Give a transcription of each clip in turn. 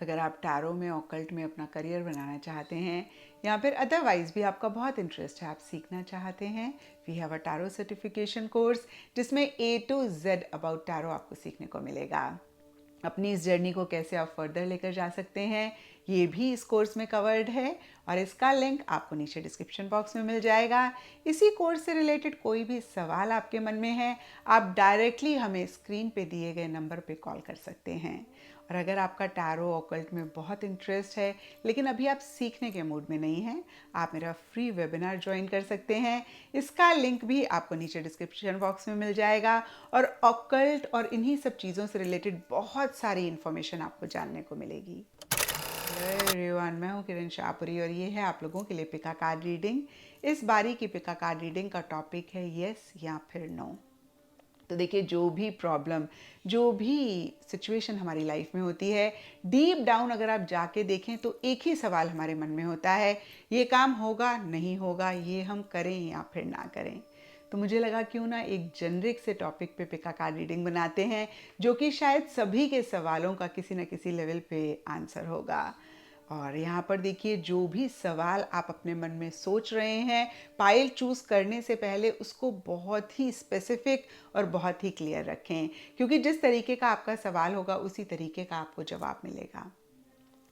अगर आप टैरो में ऑकल्ट में अपना करियर बनाना चाहते हैं या फिर अदरवाइज भी आपका बहुत इंटरेस्ट है, आप सीखना चाहते हैं, we have a tarot certification course जिसमें A to Z about tarot आपको सीखने को मिलेगा। अपनी इस जर्नी को कैसे आप फर्दर लेकर जा सकते हैं ये भी इस कोर्स में कवर्ड है और इसका लिंक आपको नीचे डिस्क्रिप्शन बॉक्स में मिल जाएगा। इसी कोर्स से रिलेटेड कोई भी सवाल आपके मन में है, आप डायरेक्टली हमें स्क्रीन पे दिए गए नंबर पे कॉल कर सकते हैं। और अगर आपका टैरो ऑकल्ट में बहुत इंटरेस्ट है लेकिन अभी आप सीखने के मूड में नहीं हैं, आप मेरा फ्री वेबिनार ज्वाइन कर सकते हैं। इसका लिंक भी आपको नीचे डिस्क्रिप्शन बॉक्स में मिल जाएगा और ऑकल्ट और इन्हीं सब चीज़ों से रिलेटेड बहुत सारी इन्फॉर्मेशन आपको जानने को मिलेगी। हेलो एवरीवन, मैं हूँ किरण शाहपुरी और ये है आप लोगों के लिए पिका कार्ड रीडिंग। इस बारी की पिका कार्ड रीडिंग का टॉपिक है यस या फिर नो। तो देखिए, जो भी प्रॉब्लम, जो भी सिचुएशन हमारी लाइफ में होती है, डीप डाउन अगर आप जाके देखें तो एक ही सवाल हमारे मन में होता है, ये काम होगा नहीं होगा, ये हम करें या फिर ना करें। तो मुझे लगा क्यों ना एक जेनरिक से टॉपिक पे पिका कार्ड रीडिंग बनाते हैं जो कि शायद सभी के सवालों का किसी न किसी लेवल पे आंसर होगा। और यहाँ पर देखिए, जो भी सवाल आप अपने मन में सोच रहे हैं, पाइल चूज करने से पहले उसको बहुत ही स्पेसिफिक और बहुत ही क्लियर रखें, क्योंकि जिस तरीके का आपका सवाल होगा उसी तरीके का आपको जवाब मिलेगा।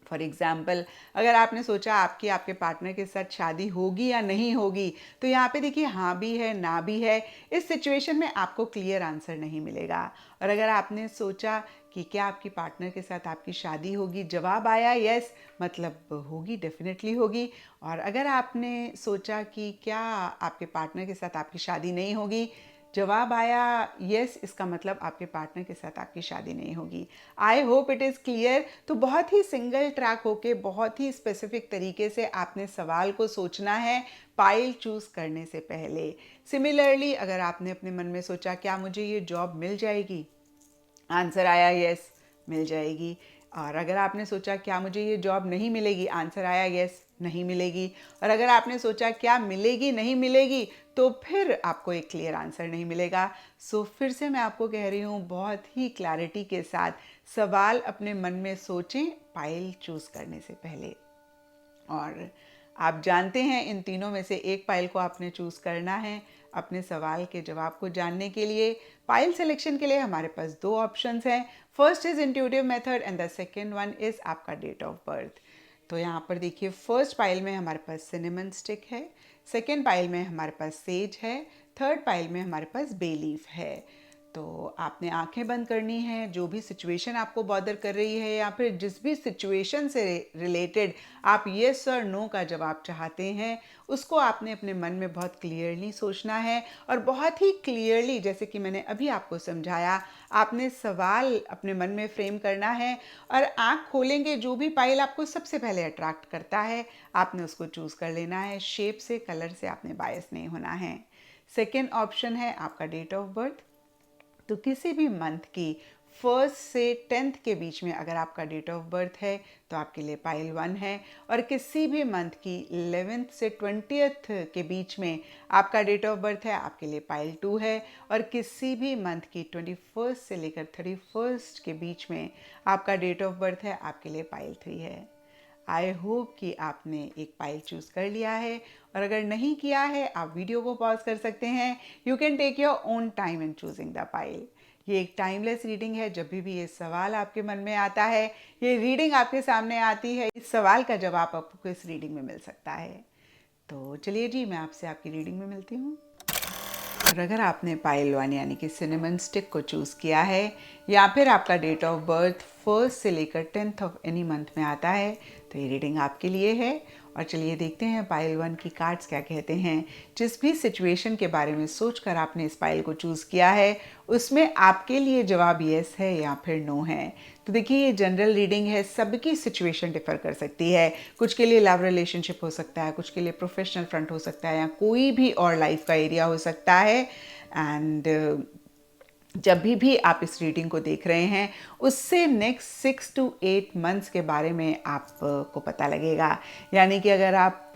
फॉर एग्ज़ाम्पल, अगर आपने सोचा आपकी आपके पार्टनर के साथ शादी होगी या नहीं होगी, तो यहाँ पे देखिए हाँ भी है ना भी है, इस सिचुएशन में आपको क्लियर आंसर नहीं मिलेगा। और अगर आपने सोचा कि क्या आपकी पार्टनर के साथ आपकी शादी होगी, जवाब आया यस, मतलब होगी, डेफिनेटली होगी। और अगर आपने सोचा कि क्या आपके पार्टनर के साथ आपकी शादी नहीं होगी, जवाब आया यस, इसका मतलब आपके पार्टनर के साथ आपकी शादी नहीं होगी। I hope it is clear. तो बहुत ही सिंगल ट्रैक होके बहुत ही स्पेसिफिक तरीके से आपने सवाल को सोचना है पाइल चूज करने से पहले। सिमिलरली, अगर आपने अपने मन में सोचा क्या मुझे ये जॉब मिल जाएगी, आंसर आया यस, मिल जाएगी। और अगर आपने सोचा क्या मुझे ये जॉब नहीं मिलेगी, आंसर आया यस, नहीं मिलेगी। और अगर आपने सोचा क्या मिलेगी नहीं मिलेगी, तो फिर आपको एक क्लियर आंसर नहीं मिलेगा। सो फिर से मैं आपको कह रही हूँ, बहुत ही क्लैरिटी के साथ सवाल अपने मन में सोचें पाइल चूज करने से पहले। और आप जानते हैं इन तीनों में से एक पाइल को आपने चूज करना है अपने सवाल के जवाब को जानने के लिए। पाइल सिलेक्शन के लिए हमारे पास दो ऑप्शंस हैं। First is intuitive method and the second one is आपका डेट ऑफ बर्थ। तो यहाँ पर देखिए, फर्स्ट पाइल में हमारे पास सिनेमन स्टिक है, सेकेंड पाइल में हमारे पास सेज है, थर्ड पाइल में हमारे पास बे लीफ है। तो आपने आंखें बंद करनी है, जो भी सिचुएशन आपको बॉदर कर रही है या फिर जिस भी सिचुएशन से रिलेटेड आप येस और नो का जवाब चाहते हैं, उसको आपने अपने मन में बहुत क्लियरली सोचना है। और बहुत ही क्लियरली, जैसे कि मैंने अभी आपको समझाया, आपने सवाल अपने मन में फ्रेम करना है और आंख खोलेंगे जो भी पाइल आपको सबसे पहले अट्रैक्ट करता है आपने उसको चूज कर लेना है। शेप से, कलर से आपने बायस नहीं होना है। सेकेंड ऑप्शन है आपका डेट ऑफ बर्थ। तो किसी भी मंथ की फर्स्ट से 10th के बीच में अगर आपका डेट ऑफ बर्थ है तो आपके लिए पाइल 1 है। और किसी भी मंथ की 11th से 20th के बीच में आपका डेट ऑफ बर्थ है, आपके लिए पाइल 2 है। और किसी भी मंथ की 21st से लेकर 31st के बीच में आपका डेट ऑफ बर्थ है, आपके लिए पाइल 3 है। आई होप कि आपने एक पाइल चूज कर लिया है। और अगर नहीं किया है, आप वीडियो को पॉज कर सकते हैं। You can take your own time in choosing the pile. ये एक टाइमलेस रीडिंग है। जब भी ये सवाल आपके मन में आता है, ये रीडिंग आपके सामने आती है, इस सवाल का जवाब आपको इस रीडिंग में मिल सकता है। तो चलिए जी, मैं आपसे आपकी रीडिंग में मिलती हूँ। और अगर आपने पाइल 1 यानी कि सिनेमन स्टिक को चूज़ किया है या फिर आपका डेट ऑफ बर्थ फर्स्ट से लेकर 10th ऑफ एनी मंथ में आता है, तो ये रीडिंग आपके लिए है। और चलिए देखते हैं पाइल 1 की कार्ड्स क्या कहते हैं। जिस भी सिचुएशन के बारे में सोचकर आपने इस पाइल को चूज़ किया है, उसमें आपके लिए जवाब येस है या फिर नो है। तो देखिए, ये जनरल रीडिंग है, सबकी सिचुएशन डिफर कर सकती है। कुछ के लिए लव रिलेशनशिप हो सकता है, कुछ के लिए प्रोफेशनल फ्रंट हो सकता है, या कोई भी और लाइफ का एरिया हो सकता है। एंड जब भी आप इस रीडिंग को देख रहे हैं उससे नेक्स्ट 6 to 8 मंथ्स के बारे में आपको पता लगेगा। यानी कि अगर आप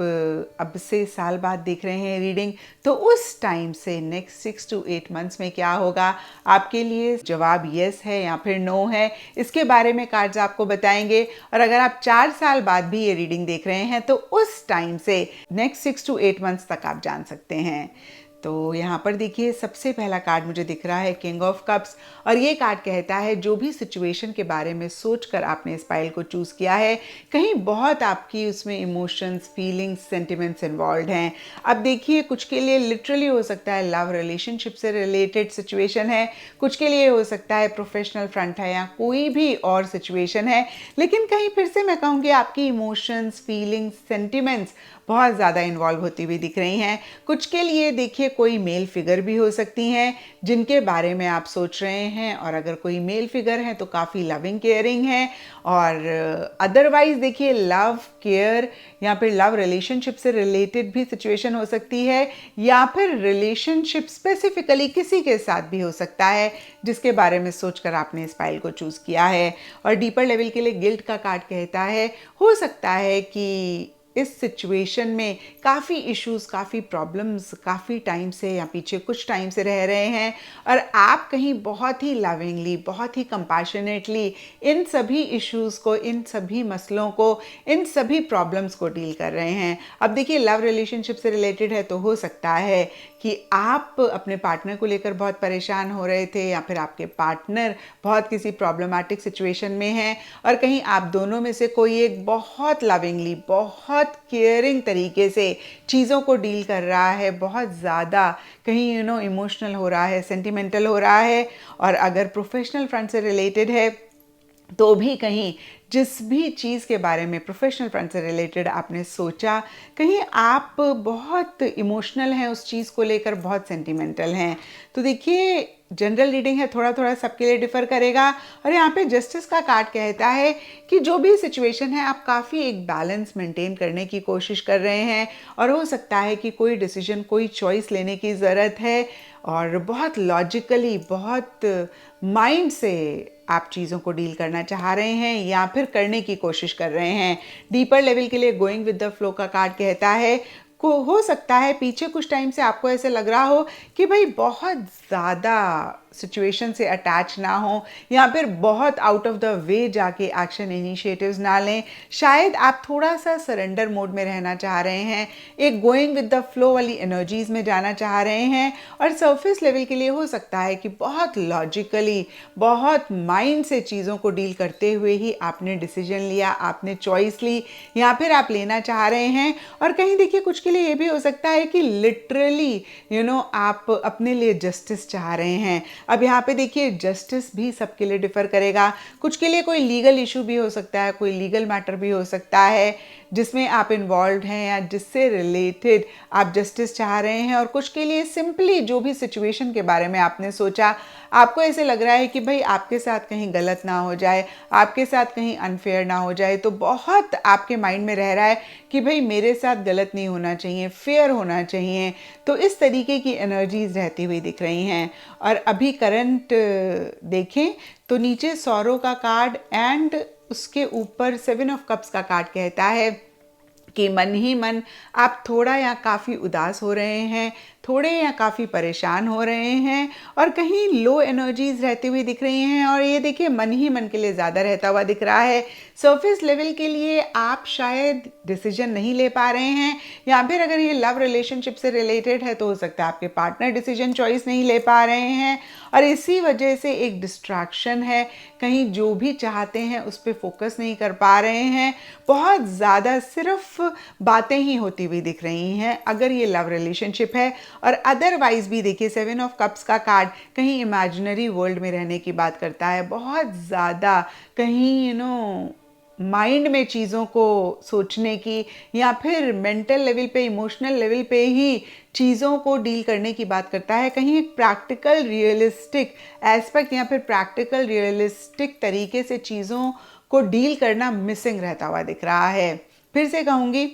अब से साल बाद देख रहे हैं रीडिंग, तो उस टाइम से नेक्स्ट 6 to 8 मंथ्स में क्या होगा, आपके लिए जवाब यस है या फिर नो है, इसके बारे में कार्ड्स आपको बताएंगे। और अगर आप 4 साल बाद भी ये रीडिंग देख रहे हैं तो उस टाइम से नेक्स्ट 6 to 8 मंथ्स तक आप जान सकते हैं। तो यहाँ पर देखिए सबसे पहला कार्ड मुझे दिख रहा है किंग ऑफ कप्स, और ये कार्ड कहता है जो भी सिचुएशन के बारे में सोचकर आपने इस पाइल को चूज़ किया है, कहीं बहुत आपकी उसमें इमोशंस, फीलिंग्स, सेंटिमेंट्स इन्वॉल्व हैं। अब देखिए कुछ के लिए लिटरली हो सकता है लव रिलेशनशिप से रिलेटेड सिचुएशन है, कुछ के लिए हो सकता है प्रोफेशनल फ्रंट है या कोई भी और सिचुएशन है, लेकिन कहीं फिर से मैं कहूँगी आपकी इमोशंस, फीलिंग्स, सेंटिमेंट्स बहुत ज़्यादा इन्वॉल्व होती हुई दिख रही हैं। कुछ के लिए देखिए कोई मेल फिगर भी हो सकती हैं जिनके बारे में आप सोच रहे हैं, और अगर कोई मेल फिगर है तो काफ़ी लविंग केयरिंग है। और अदरवाइज देखिए लव, केयर या फिर लव रिलेशनशिप से रिलेटेड भी सिचुएशन हो सकती है, या फिर रिलेशनशिप स्पेसिफिकली किसी के साथ भी हो सकता है जिसके बारे में सोचकर आपने इस फाइल को चूज़ किया है। और डीपर लेवल के लिए गिल्ट का कार्ड कहता है हो सकता है कि इस सिचुएशन में काफ़ी इश्यूज, काफ़ी प्रॉब्लम्स काफ़ी टाइम से या पीछे कुछ टाइम से रह रहे हैं, और आप कहीं बहुत ही लविंगली, बहुत ही कंपैशनेटली इन सभी इश्यूज को, इन सभी मसलों को, इन सभी प्रॉब्लम्स को डील कर रहे हैं। अब देखिए लव रिलेशनशिप से रिलेटेड है तो हो सकता है कि आप अपने पार्टनर को लेकर बहुत परेशान हो रहे थे, या फिर आपके पार्टनर बहुत किसी प्रॉब्लमैटिक सिचुएशन में हैं, और कहीं आप दोनों में से कोई एक बहुत लविंगली, बहुत केयरिंग तरीके से चीज़ों को डील कर रहा है, बहुत ज़्यादा कहीं इमोशनल हो रहा है, सेंटिमेंटल हो रहा है। और अगर प्रोफेशनल फ्रंट से रिलेटेड है तो भी कहीं जिस भी चीज़ के बारे में प्रोफेशनल फ्रंट से रिलेटेड आपने सोचा, कहीं आप बहुत इमोशनल हैं उस चीज़ को लेकर, बहुत सेंटिमेंटल हैं। तो देखिए जनरल रीडिंग है, थोड़ा थोड़ा सबके लिए डिफ़र करेगा। और यहाँ पे जस्टिस का कार्ड कहता है कि जो भी सिचुएशन है आप काफ़ी एक बैलेंस मेंटेन करने की कोशिश कर रहे हैं, और हो सकता है कि कोई डिसीजन, कोई चॉइस लेने की ज़रूरत है, और बहुत लॉजिकली, बहुत माइंड से आप चीज़ों को डील करना चाह रहे हैं या फिर करने की कोशिश कर रहे हैं। डीपर लेवल के लिए गोइंग विद द फ्लो का कार्ड कहता है को हो सकता है पीछे कुछ टाइम से आपको ऐसे लग रहा हो कि भाई बहुत ज़्यादा सिचुएशन से अटैच ना हो, या फिर बहुत आउट ऑफ द वे जाके एक्शन इनिशिएटिव्स ना लें। शायद आप थोड़ा सा सरेंडर मोड में रहना चाह रहे हैं, एक गोइंग विद द फ्लो वाली एनर्जीज में जाना चाह रहे हैं। और सरफेस लेवल के लिए हो सकता है कि बहुत लॉजिकली, बहुत माइंड से चीज़ों को डील करते हुए ही आपने डिसीजन लिया, आपने चॉइस ली, या फिर आप लेना चाह रहे हैं। और कहीं देखिए कुछ के लिए ये भी हो सकता है कि लिटरली आप अपने लिए जस्टिस चाह रहे हैं। अब यहाँ पे देखिए जस्टिस भी सबके लिए डिफर करेगा। कुछ के लिए कोई लीगल इशू भी हो सकता है, कोई लीगल मैटर भी हो सकता है जिसमें आप इन्वॉल्व हैं या जिससे रिलेटेड आप जस्टिस चाह रहे हैं। और कुछ के लिए सिंपली जो भी सिचुएशन के बारे में आपने सोचा, आपको ऐसे लग रहा है कि भाई आपके साथ कहीं गलत ना हो जाए, आपके साथ कहीं अनफेयर ना हो जाए, तो बहुत आपके माइंड में रह रहा है कि भाई मेरे साथ गलत नहीं होना चाहिए, फेयर होना चाहिए। तो इस तरीके की एनर्जीज रहती हुई दिख रही हैं। और अभी करंट देखें तो नीचे सॉरो का कार्ड एंड उसके ऊपर 7 ऑफ कप्स का कार्ड कहता है कि मन ही मन आप थोड़ा या काफ़ी उदास हो रहे हैं, थोड़े या काफ़ी परेशान हो रहे हैं, और कहीं लो एनर्जीज रहती हुई दिख रही हैं। और ये देखिए मन ही मन के लिए ज़्यादा रहता हुआ दिख रहा है। सरफेस लेवल के लिए आप शायद डिसीजन नहीं ले पा रहे हैं, या फिर अगर ये लव रिलेशनशिप से रिलेटेड है तो हो सकता है आपके पार्टनर डिसीजन चॉइस नहीं ले पा रहे हैं, और इसी वजह से एक डिस्ट्रैक्शन है, कहीं जो भी चाहते हैं उस पर फोकस नहीं कर पा रहे हैं। बहुत ज़्यादा सिर्फ बातें ही होती हुई दिख रही हैं अगर ये लव रिलेशनशिप है। और अदरवाइज भी देखिए 7 ऑफ कप्स का कार्ड कहीं इमेजिनरी वर्ल्ड में रहने की बात करता है, बहुत ज़्यादा कहीं माइंड में चीज़ों को सोचने की, या फिर मेंटल लेवल पे, इमोशनल लेवल पे ही चीज़ों को डील करने की बात करता है। कहीं एक प्रैक्टिकल रियलिस्टिक एस्पेक्ट या फिर प्रैक्टिकल रियलिस्टिक तरीके से चीज़ों को डील करना मिसिंग रहता हुआ दिख रहा है। फिर से कहूँगी,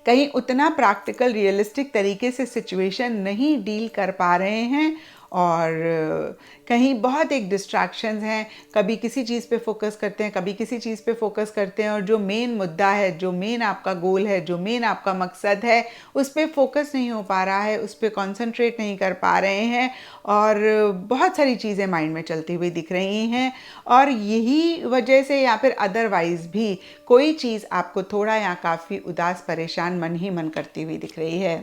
कहीं उतना प्रैक्टिकल रियलिस्टिक तरीके से सिचुएशन नहीं डील कर पा रहे हैं, और कहीं बहुत एक डिस्ट्रैक्शंस हैं, कभी किसी चीज़ पे फोकस करते हैं, कभी किसी चीज़ पे फोकस करते हैं, और जो मेन मुद्दा है, जो मेन आपका गोल है, जो मेन आपका मकसद है, उस पर फोकस नहीं हो पा रहा है, उस पर कॉन्सेंट्रेट नहीं कर पा रहे हैं, और बहुत सारी चीज़ें माइंड में चलती हुई दिख रही हैं। और यही वजह से या फिर अदरवाइज़ भी कोई चीज़ आपको थोड़ा या काफ़ी उदास परेशान मन ही मन करती हुई दिख रही है।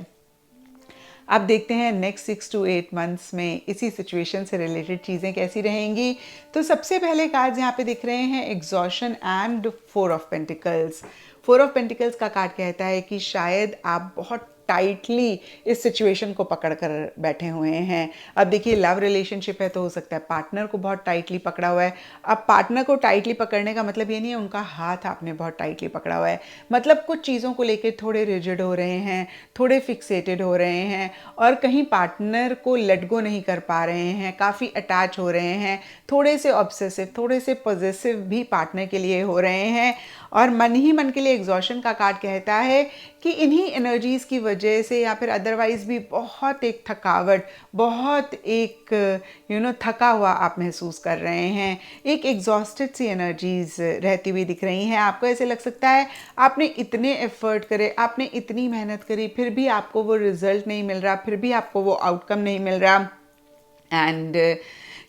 अब देखते हैं नेक्स्ट 6 to 8 मंथ्स में इसी सिचुएशन से रिलेटेड चीज़ें कैसी रहेंगी। तो सबसे पहले कार्ड्स यहाँ पे दिख रहे हैं exhaustion and 4 of pentacles. 4 of pentacles का कार्ड कहता है कि शायद आप बहुत टाइटली इस सिचुएशन को पकड़ कर बैठे हुए हैं। अब देखिए, लव रिलेशनशिप है तो हो सकता है पार्टनर को बहुत टाइटली पकड़ा हुआ है। अब पार्टनर को टाइटली पकड़ने का मतलब ये नहीं है उनका हाथ आपने बहुत टाइटली पकड़ा हुआ है, मतलब कुछ चीज़ों को लेकर थोड़े रिजिड हो रहे हैं, थोड़े फिक्सेटेड हो रहे हैं, और कहीं पार्टनर को लेट गो नहीं कर पा रहे हैं, काफ़ी अटैच हो रहे हैं, थोड़े से ऑब्सेसिव, थोड़े से पॉजेसिव भी पार्टनर के लिए हो रहे हैं। और मन ही मन के लिए एग्जॉशन का कार्ड कहता है कि इन्हीं एनर्जीज़ की वजह से या फिर अदरवाइज़ भी बहुत एक थकावट, बहुत एक थका हुआ आप महसूस कर रहे हैं। एक एग्जॉस्टेड सी एनर्जीज़ रहती हुई दिख रही हैं। आपको ऐसे लग सकता है आपने इतने एफर्ट करे, आपने इतनी मेहनत करी, फिर भी आपको वो रिजल्ट नहीं मिल रहा, फिर भी आपको वो आउटकम नहीं मिल रहा, एंड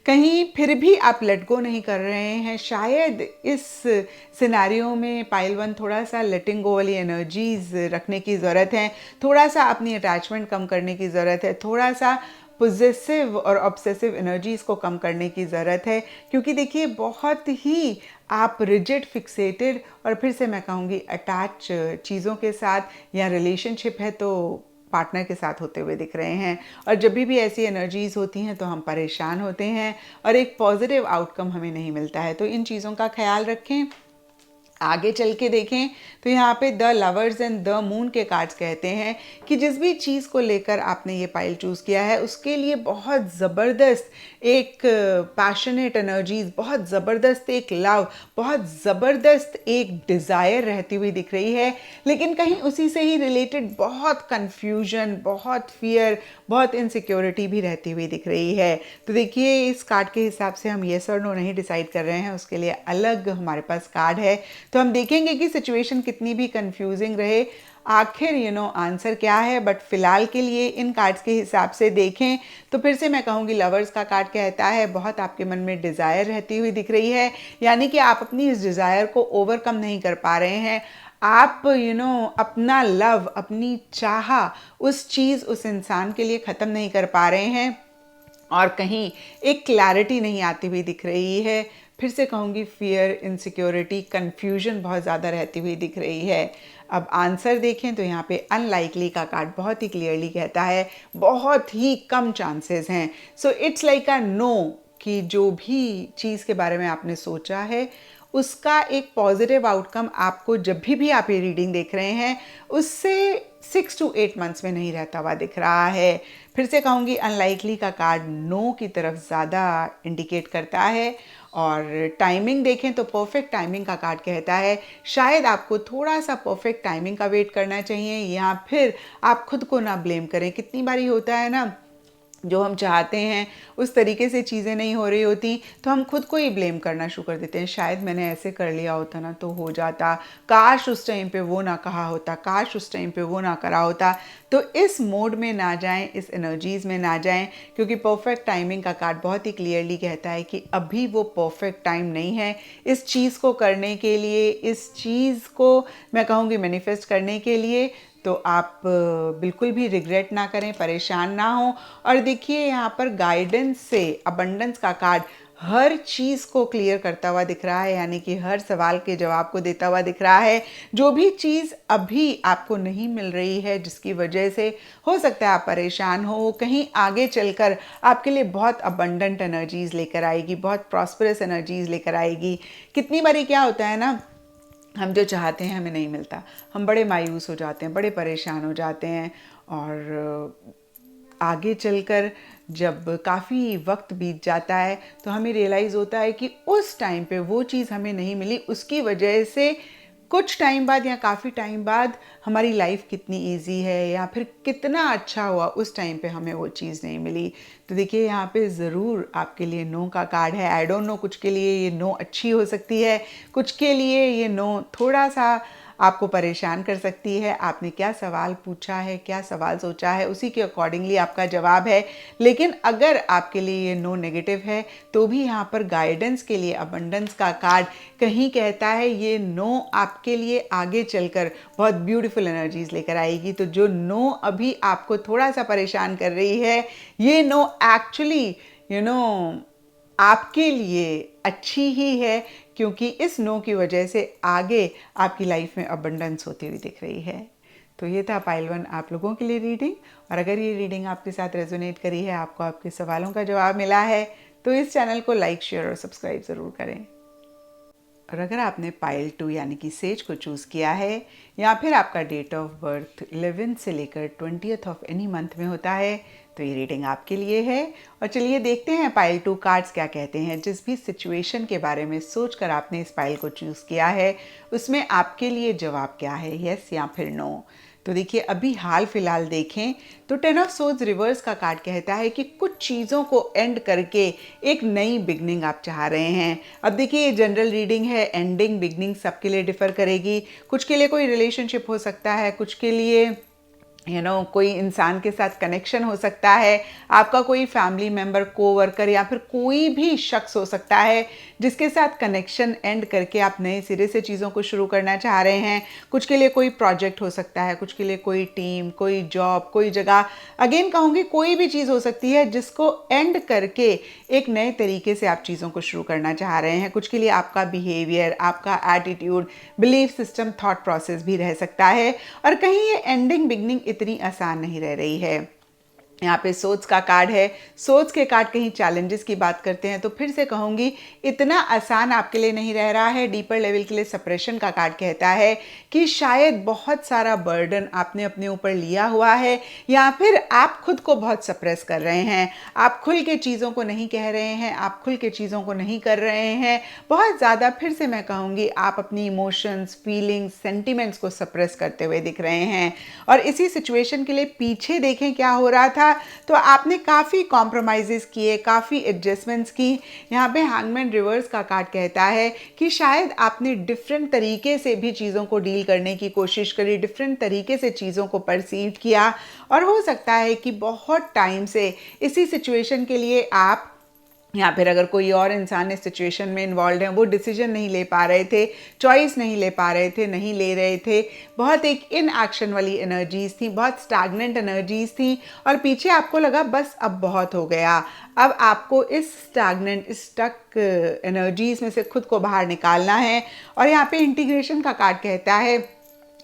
कहीं फिर भी आप लेट गो नहीं कर रहे हैं। शायद इस सिनेरियो में पाइल 1 थोड़ा सा लेटिंग गो वाली एनर्जीज रखने की ज़रूरत है, थोड़ा सा अपनी अटैचमेंट कम करने की ज़रूरत है, थोड़ा सा पोजेसिव और ऑब्सेसिव एनर्जीज़ को कम करने की ज़रूरत है। क्योंकि देखिए, बहुत ही आप रिजिड, फिक्सेटेड और फिर से मैं कहूँगी अटैच चीज़ों के साथ या रिलेशनशिप है तो पार्टनर के साथ होते हुए दिख रहे हैं। और जब भी ऐसी एनर्जीज़ होती हैं तो हम परेशान होते हैं और एक पॉजिटिव आउटकम हमें नहीं मिलता है। तो इन चीज़ों का ख्याल रखें। आगे चल के देखें तो यहाँ पे the lovers and the moon के कार्ड्स कहते हैं कि जिस भी चीज़ को लेकर आपने ये पाइल चूज़ किया है उसके लिए बहुत ज़बरदस्त एक पैशनेट एनर्जीज, बहुत ज़बरदस्त एक लव, बहुत ज़बरदस्त एक डिज़ायर रहती हुई दिख रही है। लेकिन कहीं उसी से ही रिलेटेड बहुत कन्फ्यूजन, बहुत फियर, बहुत इनसिक्योरिटी भी रहती हुई दिख रही है। तो देखिए, इस कार्ड के हिसाब से हम येस और नो नहीं डिसाइड कर रहे हैं, उसके लिए अलग हमारे पास कार्ड है। तो हम देखेंगे कि सिचुएशन कितनी भी कंफ्यूजिंग रहे, आखिर आंसर क्या है। बट फिलहाल के लिए इन कार्ड्स के हिसाब से देखें तो फिर से मैं कहूँगी लवर्स का कार्ड कहता है बहुत आपके मन में डिज़ायर रहती हुई दिख रही है, यानी कि आप अपनी इस डिज़ायर को ओवरकम नहीं कर पा रहे हैं। आप अपना लव, अपनी चाह, उस चीज़, उस इंसान के लिए ख़त्म नहीं कर पा रहे हैं, और कहीं एक क्लैरिटी नहीं आती हुई दिख रही है। फिर से कहूँगी फियर, इनसिक्योरिटी, कन्फ्यूजन बहुत ज़्यादा रहती हुई दिख रही है। अब आंसर देखें तो यहाँ पे अनलाइकली का कार्ड बहुत ही क्लियरली कहता है बहुत ही कम चांसेस हैं। So it's like a no, कि जो भी चीज़ के बारे में आपने सोचा है उसका एक पॉजिटिव आउटकम आपको जब भी आप ये रीडिंग देख रहे हैं उससे 6 to 8 मंथ्स में नहीं रहता हुआ दिख रहा है। फिर से कहूँगी अनलाइकली का कार्ड नो की तरफ ज़्यादा इंडिकेट करता है। और टाइमिंग देखें तो परफेक्ट टाइमिंग का कार्ड कहता है शायद आपको थोड़ा सा परफेक्ट टाइमिंग का वेट करना चाहिए, या फिर आप खुद को ना ब्लेम करें। कितनी बारी होता है ना, जो हम चाहते हैं उस तरीके से चीज़ें नहीं हो रही होती तो हम खुद को ही ब्लेम करना शुरू कर देते हैं, शायद मैंने ऐसे कर लिया होता ना तो हो जाता, काश उस टाइम पे वो ना कहा होता, काश उस टाइम पे वो ना करा होता। तो इस मोड में ना जाएं, इस एनर्जीज़ में ना जाएं, क्योंकि परफेक्ट टाइमिंग का कार्ड बहुत ही क्लियरली कहता है कि अभी वो परफेक्ट टाइम नहीं है इस चीज़ को करने के लिए, इस चीज़ को मैं कहूँगी मैनिफेस्ट करने के लिए। तो आप बिल्कुल भी रिग्रेट ना करें, परेशान ना हो। और देखिए, यहाँ पर गाइडेंस से अबंडेंस का कार्ड हर चीज़ को क्लियर करता हुआ दिख रहा है, यानी कि हर सवाल के जवाब को देता हुआ दिख रहा है। जो भी चीज़ अभी आपको नहीं मिल रही है, जिसकी वजह से हो सकता है आप परेशान हो, वो कहीं आगे चलकर आपके लिए बहुत अबंडेंट एनर्जीज़ लेकर आएगी, बहुत प्रॉस्परस एनर्जीज़ लेकर आएगी। कितनी बारी क्या होता है ना, हम जो चाहते हैं हमें नहीं मिलता, हम बड़े मायूस हो जाते हैं, बड़े परेशान हो जाते हैं, और आगे चलकर जब काफ़ी वक्त बीत जाता है तो हमें रियलाइज़ होता है कि उस टाइम पे वो चीज़ हमें नहीं मिली, उसकी वजह से कुछ टाइम बाद या काफ़ी टाइम बाद हमारी लाइफ कितनी इजी है या फिर कितना अच्छा हुआ उस टाइम पे हमें वो चीज़ नहीं मिली। तो देखिए यहाँ पे ज़रूर आपके लिए नो का कार्ड है। आई डोंट नो, कुछ के लिए ये नो अच्छी हो सकती है, कुछ के लिए ये नो थोड़ा सा आपको परेशान कर सकती है। आपने क्या सवाल पूछा है, क्या सवाल सोचा है, उसी के अकॉर्डिंगली आपका जवाब है। लेकिन अगर आपके लिए ये नो नेगेटिव है तो भी यहाँ पर गाइडेंस के लिए अबंडेंस का कार्ड कहीं कहता है ये नो आपके लिए आगे चलकर बहुत ब्यूटीफुल एनर्जीज लेकर आएगी। तो जो नो अभी आपको थोड़ा सा परेशान कर रही है, ये नो एक्चुअली आपके लिए अच्छी ही है, क्योंकि इस नो की वजह से आगे आपकी लाइफ में अबंडेंस होती हुई दिख रही है। तो ये था पाइल 1 आप लोगों के लिए रीडिंग। और अगर ये रीडिंग आपके साथ रेजोनेट करी है, आपको आपके सवालों का जवाब मिला है, तो इस चैनल को लाइक, शेयर और सब्सक्राइब ज़रूर करें। और अगर आपने पाइल 2 यानी कि सेज को चूज़ किया है या फिर आपका डेट ऑफ बर्थ 11 से लेकर 20th ऑफ एनी मंथ में होता है, तो ये रीडिंग आपके लिए है। और चलिए देखते हैं पाइल 2 कार्ड्स क्या कहते हैं। जिस भी सिचुएशन के बारे में सोचकर आपने इस पाइल को चूज़ किया है, उसमें आपके लिए जवाब क्या है, यस या फिर नो। तो देखिए अभी हाल फिलहाल देखें तो 10 ऑफ सोर्ड्स रिवर्स का कार्ड कहता है कि कुछ चीज़ों को एंड करके एक नई बिगनिंग आप चाह रहे हैं। अब देखिए ये जनरल रीडिंग है, एंडिंग बिगनिंग सबके लिए डिफर करेगी। कुछ के लिए कोई रिलेशनशिप हो सकता है, कुछ के लिए कोई इंसान के साथ कनेक्शन हो सकता है, आपका कोई फैमिली मेम्बर, कोवर्कर या फिर कोई भी शख्स हो सकता है जिसके साथ कनेक्शन एंड करके आप नए सिरे से चीज़ों को शुरू करना चाह रहे हैं। कुछ के लिए कोई प्रोजेक्ट हो सकता है, कुछ के लिए कोई टीम, कोई जॉब, कोई जगह, अगेन कहूँगी कोई भी चीज़ हो सकती है जिसको एंड करके एक नए तरीके से आप चीज़ों को शुरू करना चाह रहे हैं। कुछ के लिए आपका बिहेवियर, आपका attitude, belief system, thought process भी रह सकता है। और कहीं ये एंडिंग बिगनिंग इतनी आसान नहीं रह रही है। यहाँ पे सोच का कार्ड है। सोच के कार्ड कहीं चैलेंजेस की बात करते हैं, तो फिर से कहूँगी इतना आसान आपके लिए नहीं रह रहा है। डीपर लेवल के लिए सप्रेशन का कार्ड कहता है कि शायद बहुत सारा बर्डन आपने अपने ऊपर लिया हुआ है या फिर आप खुद को बहुत सप्रेस कर रहे हैं। आप खुल के चीज़ों को नहीं कह रहे हैं, आप खुल के चीज़ों को नहीं कर रहे हैं। बहुत ज़्यादा फिर से मैं कहूँगी आप अपनी इमोशंस, फीलिंग्स, सेंटिमेंट्स को सप्रेस करते हुए दिख रहे हैं। और इसी सिचुएशन के लिए पीछे देखें क्या हो रहा था, तो आपने काफ़ी कॉम्प्रोमाइज़ेस किए, काफ़ी एडजस्टमेंट्स की। यहाँ पे हैंगमैन रिवर्स का कार्ड कहता है कि शायद आपने डिफरेंट तरीके से भी चीज़ों को डील करने की कोशिश करी, डिफरेंट तरीके से चीज़ों को परसीव किया। और हो सकता है कि बहुत टाइम से इसी सिचुएशन के लिए आप या फिर अगर कोई और इंसान इस सिचुएशन में इन्वॉल्व है, वो डिसीजन नहीं ले पा रहे थे, चॉइस नहीं ले पा रहे थे, नहीं ले रहे थे। बहुत एक इन एक्शन वाली एनर्जीज थी, बहुत स्टैग्नेंट एनर्जीज थी। और पीछे आपको लगा बस अब बहुत हो गया, अब आपको इस स्टैग्नेंट, स्टक एनर्जीज में से खुद को बाहर निकालना है। और यहाँ पे इंटीग्रेशन का कार्ड कहता है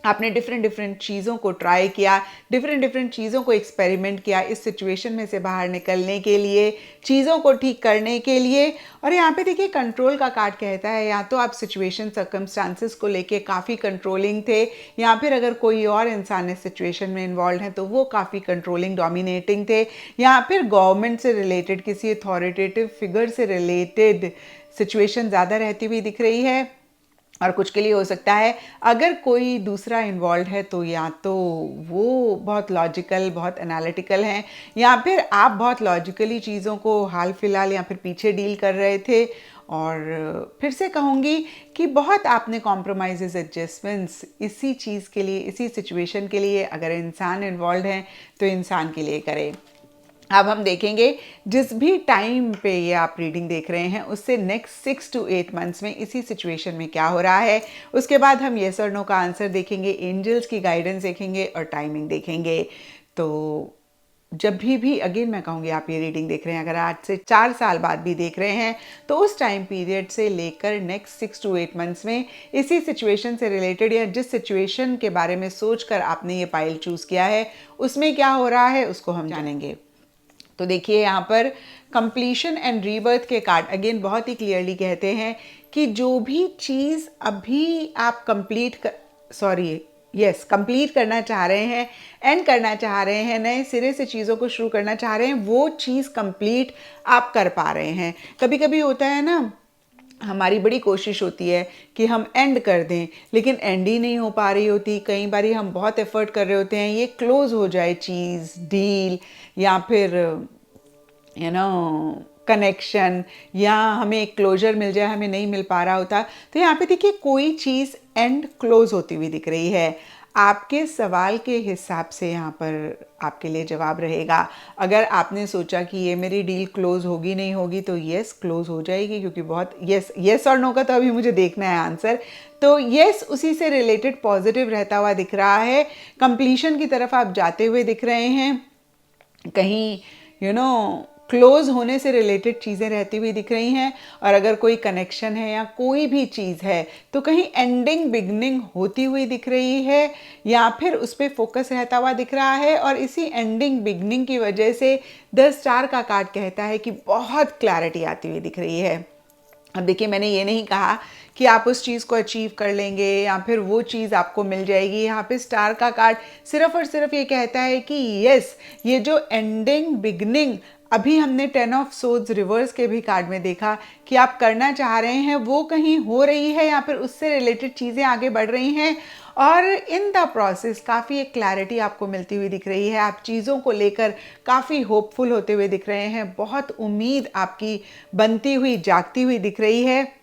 आपने डिफरेंट चीज़ों को ट्राई किया, डिफरेंट चीज़ों को एक्सपेरिमेंट किया इस सिचुएशन में से बाहर निकलने के लिए, चीज़ों को ठीक करने के लिए। और यहाँ पे देखिए कंट्रोल का कार्ड कहता है या तो आप सिचुएशन सर्कमस्टांसेस को लेके काफ़ी कंट्रोलिंग थे, या फिर अगर कोई और इंसान इस सिचुएशन में इन्वॉल्व है तो वो काफ़ी कंट्रोलिंग, डोमिनेटिंग थे, या फिर गवर्नमेंट से रिलेटेड, किसी अथॉरिटेटिव फिगर से रिलेटेड सिचुएशन ज़्यादा रहती हुई दिख रही है। और कुछ के लिए हो सकता है अगर कोई दूसरा इन्वॉल्व है तो या तो वो बहुत लॉजिकल, बहुत एनालिटिकल हैं, या फिर आप बहुत लॉजिकली चीज़ों को हाल फिलहाल या फिर पीछे डील कर रहे थे। और फिर से कहूँगी कि बहुत आपने कॉम्प्रोमाइज़ेस, एडजस्टमेंट्स इसी चीज़ के लिए, इसी सिचुएशन के लिए, अगर इंसान इन्वॉल्व हैं तो इंसान के लिए करें। अब हम देखेंगे जिस भी टाइम पे ये आप रीडिंग देख रहे हैं उससे नेक्स्ट 6 to 8 मंथ्स में इसी सिचुएशन में क्या हो रहा है। उसके बाद हम येस और नो का आंसर देखेंगे, एंजल्स की गाइडेंस देखेंगे और टाइमिंग देखेंगे। तो जब भी अगेन मैं कहूँगी आप ये रीडिंग देख रहे हैं, अगर आज से 4 साल बाद भी देख रहे हैं, तो उस टाइम पीरियड से लेकर नेक्स्ट 6 to 8 मंथ्स में इसी सिचुएशन से रिलेटेड या जिस सिचुएशन के बारे में सोचकर आपने ये पाइल चूज़ किया है उसमें क्या हो रहा है उसको हम जानेंगे। तो देखिए यहाँ पर कंप्लीशन एंड रीबर्थ के कार्ड अगेन बहुत ही क्लियरली कहते हैं कि जो भी चीज़ अभी आप कंप्लीट करना चाह रहे हैं, एंड करना चाह रहे हैं, नए सिरे से चीज़ों को शुरू करना चाह रहे हैं, वो चीज़ कंप्लीट आप कर पा रहे हैं। कभी कभी होता है ना हमारी बड़ी कोशिश होती है कि हम एंड कर दें, लेकिन एंड ही नहीं हो पा रही होती। कई बारी हम बहुत एफर्ट कर रहे होते हैं ये क्लोज हो जाए चीज़, डील, या फिर कनेक्शन, या हमें एक क्लोजर मिल जाए, हमें नहीं मिल पा रहा होता। तो यहाँ पे देखिए कोई चीज़ एंड क्लोज होती हुई दिख रही है। आपके सवाल के हिसाब से यहाँ पर आपके लिए जवाब रहेगा। अगर आपने सोचा कि ये मेरी डील क्लोज होगी नहीं होगी, तो यस, क्लोज हो जाएगी, क्योंकि बहुत यस और नो का तो अभी मुझे देखना है आंसर। तो यस उसी से रिलेटेड पॉजिटिव रहता हुआ दिख रहा है। कंप्लीशन की तरफ आप जाते हुए दिख रहे हैं। कहीं क्लोज होने से रिलेटेड चीज़ें रहती हुई दिख रही हैं। और अगर कोई कनेक्शन है या कोई भी चीज़ है तो कहीं एंडिंग बिगनिंग होती हुई दिख रही है, या फिर उस पर फोकस रहता हुआ दिख रहा है। और इसी एंडिंग बिगनिंग की वजह से 10 स्टार का कार्ड कहता है कि बहुत क्लैरिटी आती हुई दिख रही है। अब देखिए, मैंने ये नहीं कहा कि आप उस चीज़ को अचीव कर लेंगे या फिर वो चीज़ आपको मिल जाएगी। यहाँ पे स्टार का कार्ड सिर्फ और सिर्फ ये कहता है कि यस, ये जो एंडिंग बिगनिंग अभी हमने 10 ऑफ सोर्ड्स रिवर्स के भी कार्ड में देखा कि आप करना चाह रहे हैं, वो कहीं हो रही है या फिर उससे रिलेटेड चीज़ें आगे बढ़ रही हैं। और इन द प्रोसेस काफ़ी एक क्लैरिटी आपको मिलती हुई दिख रही है। आप चीज़ों को लेकर काफ़ी होपफुल होते हुए दिख रहे हैं। बहुत उम्मीद आपकी बनती हुई जागती हुई दिख रही है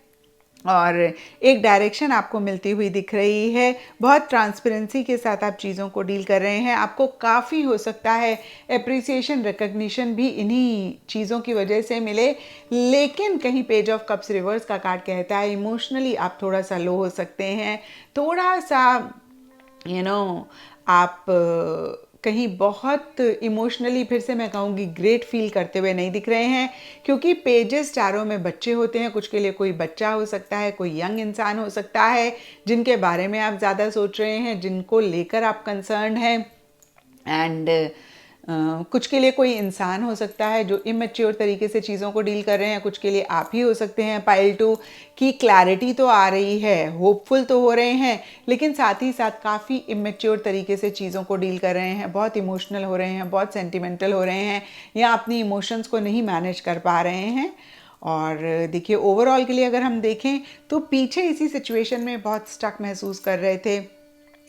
और एक डायरेक्शन आपको मिलती हुई दिख रही है। बहुत ट्रांसपेरेंसी के साथ आप चीज़ों को डील कर रहे हैं। आपको काफ़ी हो सकता है एप्रिसिएशन, रिकग्निशन भी इन्हीं चीज़ों की वजह से मिले। लेकिन कहीं पेज ऑफ कप्स रिवर्स का कार्ड कहता है इमोशनली आप थोड़ा सा लो हो सकते हैं। थोड़ा सा आप कहीं बहुत इमोशनली, फिर से मैं कहूँगी, ग्रेट फील करते हुए नहीं दिख रहे हैं। क्योंकि पेजेस टैरो में बच्चे होते हैं। कुछ के लिए कोई बच्चा हो सकता है, कोई यंग इंसान हो सकता है जिनके बारे में आप ज़्यादा सोच रहे हैं, जिनको लेकर आप कंसर्न हैं। एंड कुछ के लिए कोई इंसान हो सकता है जो इमेच्योर तरीके से चीज़ों को डील कर रहे हैं। कुछ के लिए आप ही हो सकते हैं। पाइल 2 की क्लैरिटी तो आ रही है, होपफुल तो हो रहे हैं, लेकिन साथ ही साथ काफ़ी इमेच्योर तरीके से चीज़ों को डील कर रहे हैं। बहुत इमोशनल हो रहे हैं, बहुत सेंटिमेंटल हो रहे हैं, या अपनी इमोशंस को नहीं मैनेज कर पा रहे हैं। और देखिए, ओवरऑल के लिए अगर हम देखें तो पीछे इसी सिचुएशन में बहुत स्टक महसूस कर रहे थे,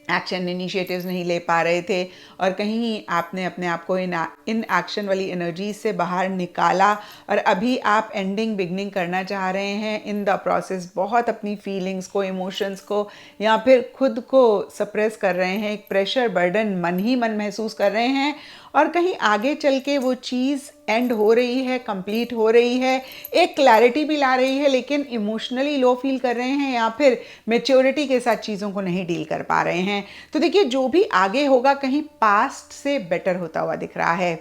एक्शन इनिशिएटिव्स नहीं ले पा रहे थे, और कहीं आपने अपने आप को इन एक्शन वाली एनर्जी से बाहर निकाला और अभी आप एंडिंग बिगनिंग करना चाह रहे हैं। इन द प्रोसेस बहुत अपनी फीलिंग्स को, इमोशंस को, या फिर खुद को सप्रेस कर रहे हैं। एक प्रेशर, बर्डन मन ही मन महसूस कर रहे हैं। और कहीं आगे चल के वो चीज़ एंड हो रही है, कंप्लीट हो रही है, एक क्लैरिटी भी ला रही है, लेकिन इमोशनली लो फील कर रहे हैं या फिर मेच्योरिटी के साथ चीज़ों को नहीं डील कर पा रहे हैं। तो देखिए, जो भी आगे होगा कहीं पास्ट से बेटर होता हुआ दिख रहा है।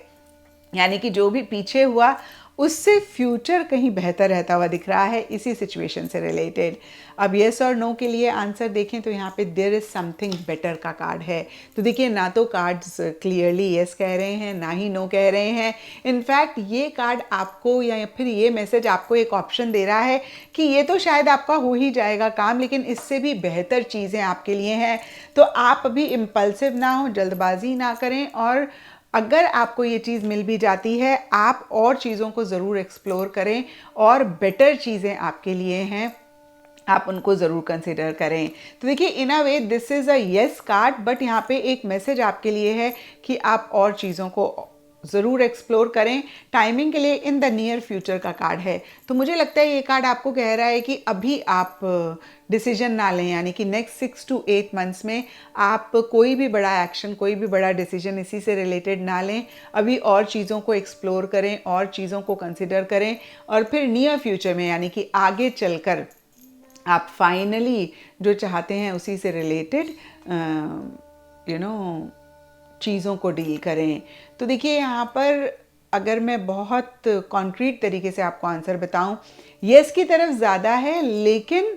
यानी कि जो भी पीछे हुआ उससे फ्यूचर कहीं बेहतर रहता हुआ दिख रहा है इसी सिचुएशन से रिलेटेड। अब येस और नो के लिए आंसर देखें तो यहाँ पे देयर इज़ समथिंग बेटर का कार्ड है। तो देखिए, ना तो कार्ड्स क्लियरली येस कह रहे हैं, ना ही नो कह रहे हैं। इनफैक्ट ये कार्ड आपको, या फिर ये मैसेज आपको एक ऑप्शन दे रहा है कि ये तो शायद आपका हो ही जाएगा काम, लेकिन इससे भी बेहतर चीज़ें आपके लिए हैं। तो आप अभी इम्पल्सिव ना हो, जल्दबाजी ना करें, और अगर आपको ये चीज़ मिल भी जाती है, आप और चीज़ों को ज़रूर एक्सप्लोर करें, और बेटर चीज़ें आपके लिए हैं, आप उनको ज़रूर कंसिडर करें। तो देखिए, in a way this is a yes card, but यहाँ पे एक मैसेज आपके लिए है कि आप और चीज़ों को ज़रूर एक्सप्लोर करें। टाइमिंग के लिए इन द नियर फ्यूचर का कार्ड है। तो मुझे लगता है ये कार्ड आपको कह रहा है कि अभी आप डिसीजन ना लें, यानी कि नेक्स्ट 6 to 8 मंथ्स में आप कोई भी बड़ा एक्शन, कोई भी बड़ा डिसीजन इसी से रिलेटेड ना लें। अभी और चीज़ों को एक्सप्लोर करें, और चीज़ों को कंसिडर करें, और फिर नियर फ्यूचर में, यानी कि आगे चलकर आप फाइनली जो चाहते हैं उसी से रिलेटेड चीज़ों को डील करें। तो देखिए, यहाँ पर अगर मैं बहुत कॉन्क्रीट तरीके से आपको आंसर बताऊं, येस की तरफ ज़्यादा है, लेकिन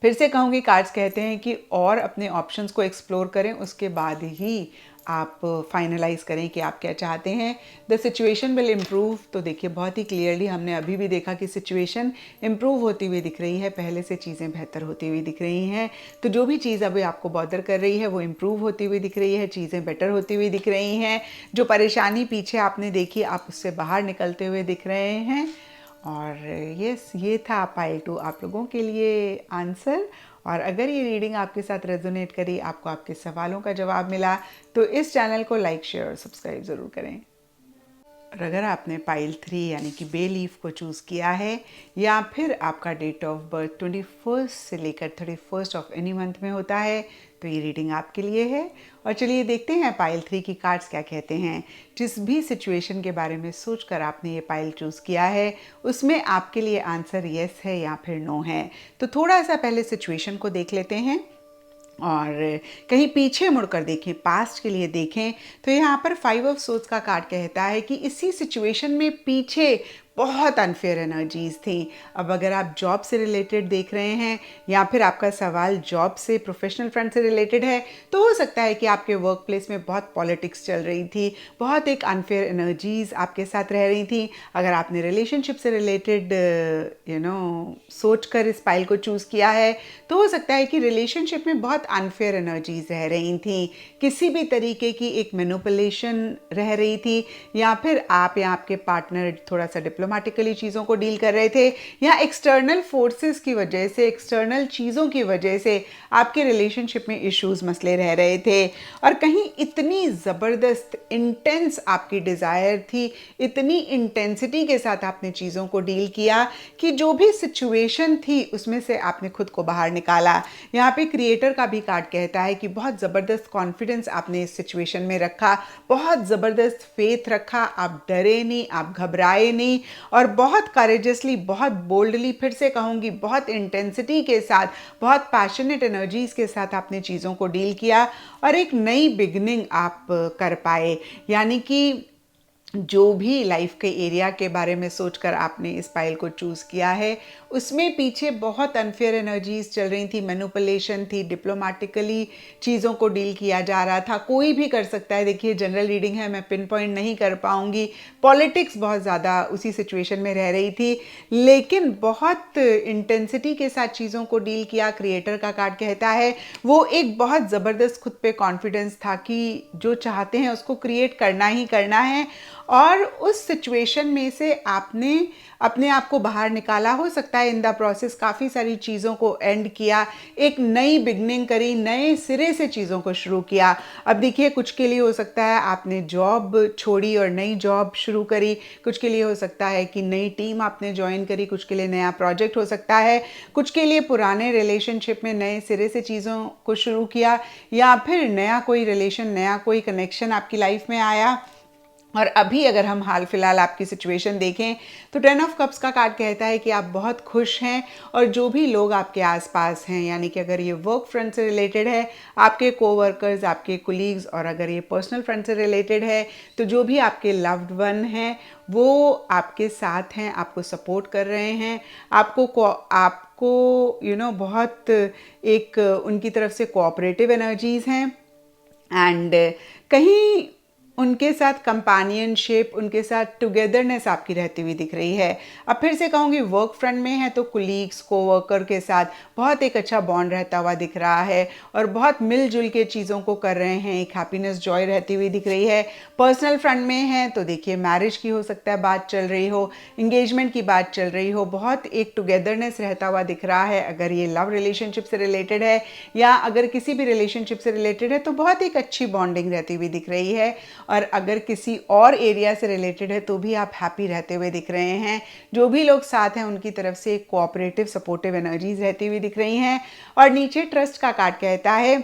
फिर से कहूँगी, कार्ड्स कहते हैं कि और अपने ऑप्शंस को एक्सप्लोर करें, उसके बाद ही आप फाइनलाइज करें कि आप क्या चाहते हैं। The situation will improve. तो देखिए, बहुत ही क्लियरली हमने अभी भी देखा कि सिचुएशन इम्प्रूव होती हुई दिख रही है, पहले से चीज़ें बेहतर होती हुई दिख रही हैं। तो जो भी चीज़ अभी आपको बॉदर कर रही है वो इम्प्रूव होती हुई दिख रही है, चीज़ें बेटर होती हुई दिख रही हैं। जो परेशानी पीछे आपने देखी, आप उससे बाहर निकलते हुए दिख रहे हैं। और यस, ये था पाइल 2 आप लोगों के लिए आंसर। और अगर ये रीडिंग आपके साथ रेजोनेट करी, आपको आपके सवालों का जवाब मिला, तो इस चैनल को लाइक, शेयर और सब्सक्राइब ज़रूर करें। और अगर आपने पाइल 3 यानी कि बे लीफ को चूज़ किया है, या फिर आपका डेट ऑफ बर्थ 21 से लेकर 31 ऑफ एनी मंथ में होता है, तो ये रीडिंग आपके लिए है। और चलिए देखते हैं पाइल 3 की कार्ड्स क्या कहते हैं। जिस भी सिचुएशन के बारे में सोचकर आपने ये पाइल चूज़ किया है, उसमें आपके लिए आंसर येस है या फिर नो है। तो थोड़ा सा पहले सिचुएशन को देख लेते हैं और कहीं पीछे मुड़कर देखें, पास्ट के लिए देखें। तो यहाँ पर 5 ऑफ सोर्ड्स का कार्ड कहता है कि इसी सिचुएशन में पीछे बहुत अनफेयर एनर्जीज थी। अब अगर आप जॉब से रिलेटेड देख रहे हैं, या फिर आपका सवाल जॉब से, प्रोफेशनल फ्रंट से रिलेटेड है, तो हो सकता है कि आपके वर्क प्लेस में बहुत पॉलिटिक्स चल रही थी, बहुत एक अनफेयर एनर्जीज आपके साथ रह रही थी। अगर आपने रिलेशनशिप से रिलेटेड सोच कर इस पाइल को चूज़ किया है, तो हो सकता है कि रिलेशनशिप में बहुत अनफेयर एनर्जीज रह रही थी, किसी भी तरीके की एक मैनिपुलेशन रह रही थी, या फिर आप या आपके पार्टनर थोड़ा सा डिप्लोमेटिकली चीज़ों को डील कर रहे थे, या एक्सटर्नल फोर्सेस की वजह से, एक्सटर्नल चीज़ों की वजह से आपके रिलेशनशिप में इश्यूज, मसले रह रहे थे। और कहीं इतनी ज़बरदस्त इंटेंस आपकी डिज़ायर थी, इतनी इंटेंसिटी के साथ आपने चीज़ों को डील किया कि जो भी सिचुएशन थी उसमें से आपने खुद को बाहर निकाला। यहाँ पे क्रिएटर का भी कार्ड कहता है कि बहुत ज़बरदस्त कॉन्फिडेंस आपने इस सिचुएशन में रखा, बहुत ज़बरदस्त फेथ रखा, आप डरे नहीं, आप घबराए नहीं, और बहुत करेजसली, बहुत बोल्डली, फिर से कहूँगी बहुत इंटेंसिटी के साथ, बहुत पैशनेट एनर्जीज के साथ आपने चीज़ों को डील किया और एक नई बिगनिंग आप कर पाए। यानी कि जो भी लाइफ के एरिया के बारे में सोचकर आपने इस पाइल को चूज़ किया है, उसमें पीछे बहुत अनफेयर एनर्जीज चल रही थी, मैनिपुलेशन थी, डिप्लोमेटिकली चीज़ों को डील किया जा रहा था। कोई भी कर सकता है, देखिए जनरल रीडिंग है, मैं पिन पॉइंट नहीं कर पाऊंगी। पॉलिटिक्स बहुत ज़्यादा उसी सिचुएशन में रह रही थी, लेकिन बहुत इंटेंसिटी के साथ चीज़ों को डील किया। क्रिएटर का कार्ड कहता है वो एक बहुत ज़बरदस्त खुद पे कॉन्फिडेंस था कि जो चाहते हैं उसको क्रिएट करना ही करना है, और उस सिचुएशन में से आपने अपने आप को बाहर निकाला। हो सकता है इन द प्रोसेस काफ़ी सारी चीज़ों को एंड किया, एक नई बिगनिंग करी, नए सिरे से चीज़ों को शुरू किया। अब देखिए, कुछ के लिए हो सकता है आपने जॉब छोड़ी और नई जॉब शुरू करी, कुछ के लिए हो सकता है कि नई टीम आपने ज्वाइन करी, कुछ के लिए नया प्रोजेक्ट हो सकता है, कुछ के लिए पुराने रिलेशनशिप में नए सिरे से चीज़ों को शुरू किया, या फिर नया कोई रिलेशन, नया कोई कनेक्शन आपकी लाइफ में आया। और अभी अगर हम हाल फिलहाल आपकी सिचुएशन देखें, तो 10 ऑफ कप्स का कार्ड कहता है कि आप बहुत खुश हैं, और जो भी लोग आपके आसपास हैं, यानी कि अगर ये वर्क फ्रंट से रिलेटेड है, आपके कोवर्कर्स, आपके कुलीग्स, और अगर ये पर्सनल फ्रंट से रिलेटेड है, तो जो भी आपके लव्ड वन हैं वो आपके साथ हैं, आपको सपोर्ट कर रहे हैं, आपको बहुत एक उनकी तरफ से कोऑपरेटिव एनर्जीज हैं। एंड कहीं उनके साथ कंपेनियनशिप, उनके साथ टुगेदरनेस आपकी रहती हुई दिख रही है। अब फिर से कहूँगी, वर्क फ्रंट में है तो कुलीग्स, कोवर्कर के साथ बहुत एक अच्छा बॉन्ड रहता हुआ दिख रहा है, और बहुत मिलजुल के चीज़ों को कर रहे हैं, एक हैप्पीनेस, जॉय रहती हुई दिख रही है। पर्सनल फ्रंट में है तो देखिए, मैरिज की हो सकता है बात चल रही हो, इंगेजमेंट की बात चल रही हो, बहुत एक टुगेदरनेस रहता हुआ दिख रहा है। अगर ये लव रिलेशनशिप से रिलेटेड है, या अगर किसी भी रिलेशनशिप से रिलेटेड है, तो बहुत एक अच्छी बॉन्डिंग रहती हुई दिख रही है। और अगर किसी और एरिया से रिलेटेड है, तो भी आप हैप्पी रहते हुए दिख रहे हैं। जो भी लोग साथ हैं उनकी तरफ से एक कोऑपरेटिव, सपोर्टिव एनर्जीज रहती हुई दिख रही हैं। और नीचे ट्रस्ट का कार्ड कहता है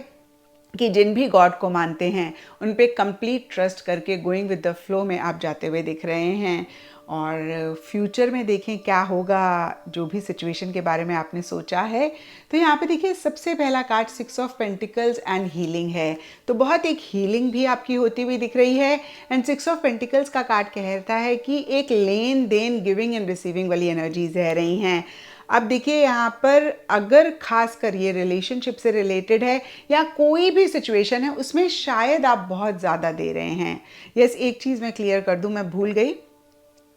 कि जिन भी गॉड को मानते हैं उन पे कंप्लीट ट्रस्ट करके गोइंग विद द फ्लो में आप जाते हुए दिख रहे हैं। और फ्यूचर में देखें क्या होगा, जो भी सिचुएशन के बारे में आपने सोचा है। तो यहाँ पे देखिए, सबसे पहला card 6 of pentacles and healing है, तो बहुत एक हीलिंग भी आपकी होती हुई दिख रही है। एंड 6 ऑफ पेंटिकल्स का कार्ड कहता है कि एक लेन देन, गिविंग एंड रिसीविंग वाली एनर्जीज रह रही हैं। अब देखिए, यहाँ पर अगर खास कर ये रिलेशनशिप से रिलेटेड है, या कोई भी सिचुएशन है, उसमें शायद आप बहुत ज़्यादा दे रहे हैं। यस, एक चीज़ मैं क्लियर कर दूँ, मैं भूल गई,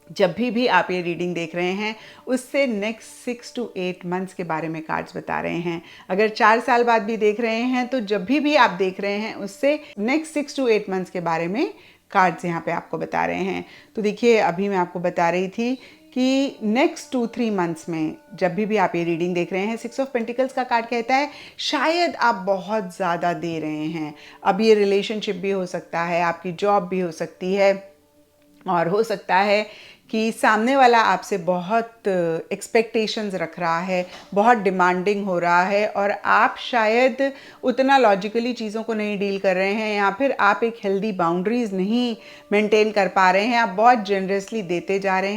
जब भी आप ये रीडिंग देख रहे हैं, उससे नेक्स्ट 6 to 8 मंथ्स के बारे में कार्ड्स बता रहे हैं। अगर 4 साल बाद भी देख रहे हैं, तो जब भी आप देख रहे हैं, उससे नेक्स्ट 6 to 8 मंथ्स के बारे में कार्ड्स यहाँ पे आपको बता रहे हैं। तो देखिए, अभी मैं आपको बता रही थी कि नेक्स्ट 2-3 मंथ्स में जब भी आप ये रीडिंग देख रहे हैं, 6 ऑफ पेंटिकल्स का कार्ड कहता है शायद आप बहुत ज़्यादा दे रहे हैं। अब ये रिलेशनशिप भी हो सकता है, आपकी जॉब भी हो सकती है, और हो सकता है कि सामने वाला आपसे बहुत एक्सपेक्टेशंस रख रहा है, बहुत डिमांडिंग हो रहा है, और आप शायद उतना लॉजिकली चीज़ों को नहीं डील कर रहे हैं, या फिर आप एक हेल्दी बाउंड्रीज नहीं मेंटेन कर पा रहे हैं। आप बहुत जनरसली देते जा रहे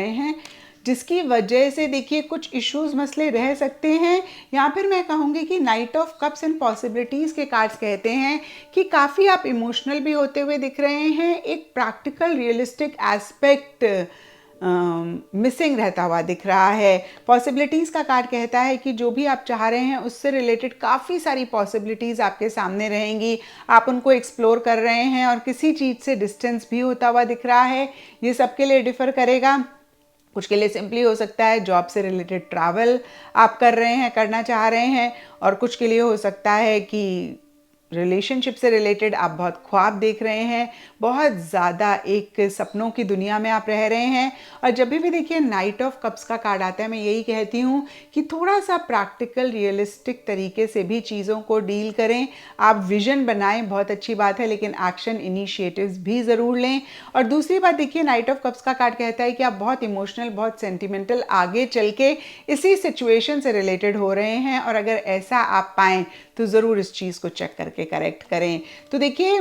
हैं, जिसकी वजह से देखिए कुछ इश्यूज मसले रह सकते हैं। या फिर मैं कहूँगी कि night of cups and possibilities के कार्ड्स कहते हैं कि काफ़ी आप इमोशनल भी होते हुए दिख रहे हैं, एक प्रैक्टिकल रियलिस्टिक एस्पेक्ट मिसिंग रहता हुआ दिख रहा है। पॉसिबिलिटीज़ का कार्ड कहता है कि जो भी आप चाह रहे हैं उससे रिलेटेड काफ़ी सारी पॉसिबिलिटीज़ आपके सामने रहेंगी, आप उनको एक्सप्लोर कर रहे हैं, और किसी चीज़ से डिस्टेंस भी होता हुआ दिख रहा है। ये सबके लिए डिफ़र करेगा। कुछ के लिए सिंपली हो सकता है जॉब से रिलेटेड ट्रैवल आप कर रहे हैं, करना चाह रहे हैं, और कुछ के लिए हो सकता है कि रिलेशनशिप से रिलेटेड आप बहुत ख्वाब देख रहे हैं, बहुत ज़्यादा एक सपनों की दुनिया में आप रह रहे हैं। और जब भी देखिए नाइट ऑफ कप्स का कार्ड आता है, मैं यही कहती हूँ कि थोड़ा सा प्रैक्टिकल रियलिस्टिक तरीके से भी चीज़ों को डील करें। आप विजन बनाएं, बहुत अच्छी बात है, लेकिन एक्शन इनिशिएटिव्स भी ज़रूर लें। और दूसरी बात देखिए, नाइट ऑफ कप्स का कार्ड कहता है कि आप बहुत इमोशनल, बहुत सेंटिमेंटल आगे चल के इसी सिचुएशन से रिलेटेड हो रहे हैं, और अगर ऐसा आप पाएँ तो ज़रूर इस चीज़ को चेक करके करेक्ट करें। तो देखिए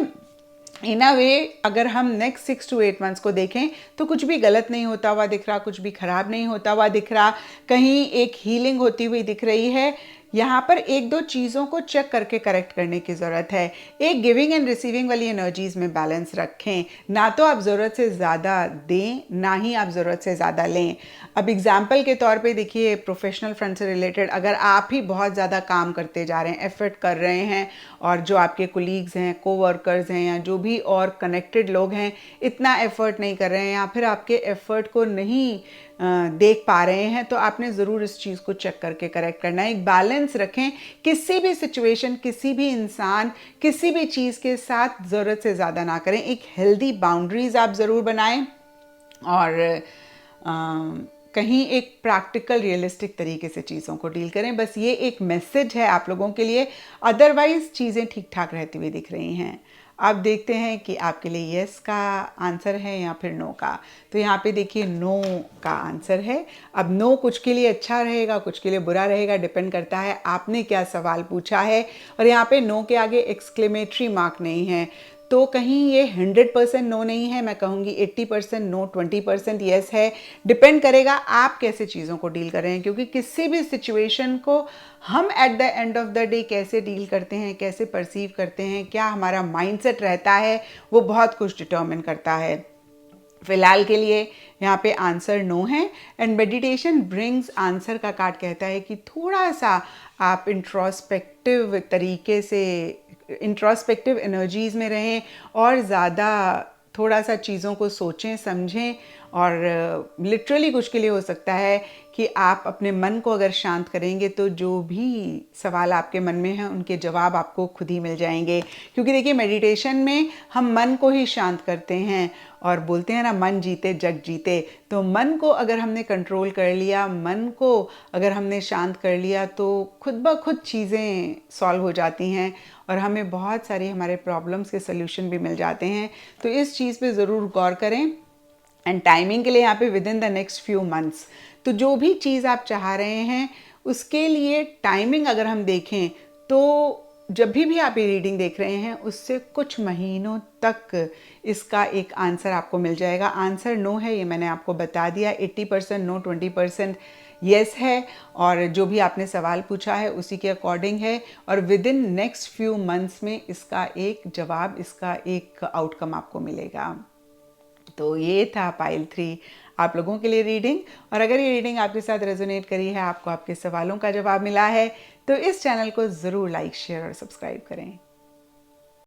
इन अ वे अगर हम नेक्स्ट 6 to 8 मंथ्स को देखें तो कुछ भी गलत नहीं होता हुआ दिख रहा, कुछ भी खराब नहीं होता हुआ दिख रहा, कहीं एक हीलिंग होती हुई दिख रही है। यहाँ पर एक दो चीज़ों को चेक करके करेक्ट करने की ज़रूरत है। एक गिविंग एंड रिसीविंग वाली एनर्जीज़ में बैलेंस रखें, ना तो आप ज़रूरत से ज़्यादा दें, ना ही आप ज़रूरत से ज़्यादा लें। अब एग्जाम्पल के तौर पे देखिए, प्रोफेशनल फ्रंट से रिलेटेड अगर आप ही बहुत ज़्यादा काम करते जा रहे हैं, एफर्ट कर रहे हैं, और जो आपके कोलीग्स हैं, कोवर्कर्स हैं, या जो भी और कनेक्टेड लोग हैं इतना एफर्ट नहीं कर रहे हैं, या फिर आपके एफर्ट को नहीं देख पा रहे हैं, तो आपने ज़रूर इस चीज़ को चेक करके करेक्ट करना है। एक बैलेंस रखें, किसी भी सिचुएशन, किसी भी इंसान, किसी भी चीज़ के साथ ज़रूरत से ज़्यादा ना करें। एक हेल्दी बाउंड्रीज आप ज़रूर बनाएं, और कहीं एक प्रैक्टिकल रियलिस्टिक तरीके से चीज़ों को डील करें। बस ये एक मैसेज है आप लोगों के लिए, अदरवाइज चीज़ें ठीक ठाक रहती हुई दिख रही हैं। अब देखते हैं कि आपके लिए यस का आंसर है या फिर नो का। तो यहाँ पे देखिए नो का आंसर है। अब नो कुछ के लिए अच्छा रहेगा, कुछ के लिए बुरा रहेगा, डिपेंड करता है आपने क्या सवाल पूछा है। और यहाँ पे नो के आगे एक्सक्लेमेटरी मार्क नहीं है, तो कहीं ये 100% नो नहीं है, मैं कहूँगी 80% नो, 20% येस है। डिपेंड करेगा आप कैसे चीज़ों को डील कर रहे हैं, क्योंकि किसी भी सिचुएशन को हम at the end of the day कैसे डील करते हैं, कैसे परसीव करते हैं, क्या हमारा माइंडसेट रहता है, वो बहुत कुछ डिटर्मिन करता है। फिलहाल के लिए यहाँ पे आंसर नो है। एंड मेडिटेशन ब्रिंग्स आंसर का कार्ड कहता है कि थोड़ा सा आप इंट्रोस्पेक्टिव तरीके से, इंट्रोस्पेक्टिव एनर्जीज़ में रहें, और ज़्यादा थोड़ा सा चीज़ों को सोचें समझें। और लिटरली कुछ के लिए हो सकता है कि आप अपने मन को अगर शांत करेंगे तो जो भी सवाल आपके मन में हैं उनके जवाब आपको खुद ही मिल जाएंगे। क्योंकि देखिए मेडिटेशन में हम मन को ही शांत करते हैं, और बोलते हैं ना, मन जीते जग जीते। तो मन को अगर हमने कंट्रोल कर लिया, मन को अगर हमने शांत कर लिया, तो खुद ब खुद चीज़ें सॉल्व हो जाती हैं, और हमें बहुत सारी हमारे प्रॉब्लम्स के सल्यूशन भी मिल जाते हैं। तो इस चीज़ पे ज़रूर गौर करें। एंड टाइमिंग के लिए यहाँ पे with in the next few months, तो जो भी चीज़ आप चाह रहे हैं उसके लिए टाइमिंग अगर हम देखें तो जब भी आप ये रीडिंग देख रहे हैं उससे कुछ महीनों तक इसका एक आंसर आपको मिल जाएगा। आंसर नो है, ये मैंने आपको बता दिया। 80% नो, 20% येस है, और जो भी आपने सवाल पूछा है उसी के अकॉर्डिंग है। और with in next few months में इसका एक जवाब, इसका एक आउटकम आपको मिलेगा। तो ये था पाइल 3 आप लोगों के लिए रीडिंग। और अगर ये रीडिंग आपके साथ रेजोनेट करी है, आपको आपके सवालों का जवाब मिला है, तो इस चैनल को ज़रूर लाइक, शेयर और सब्सक्राइब करें।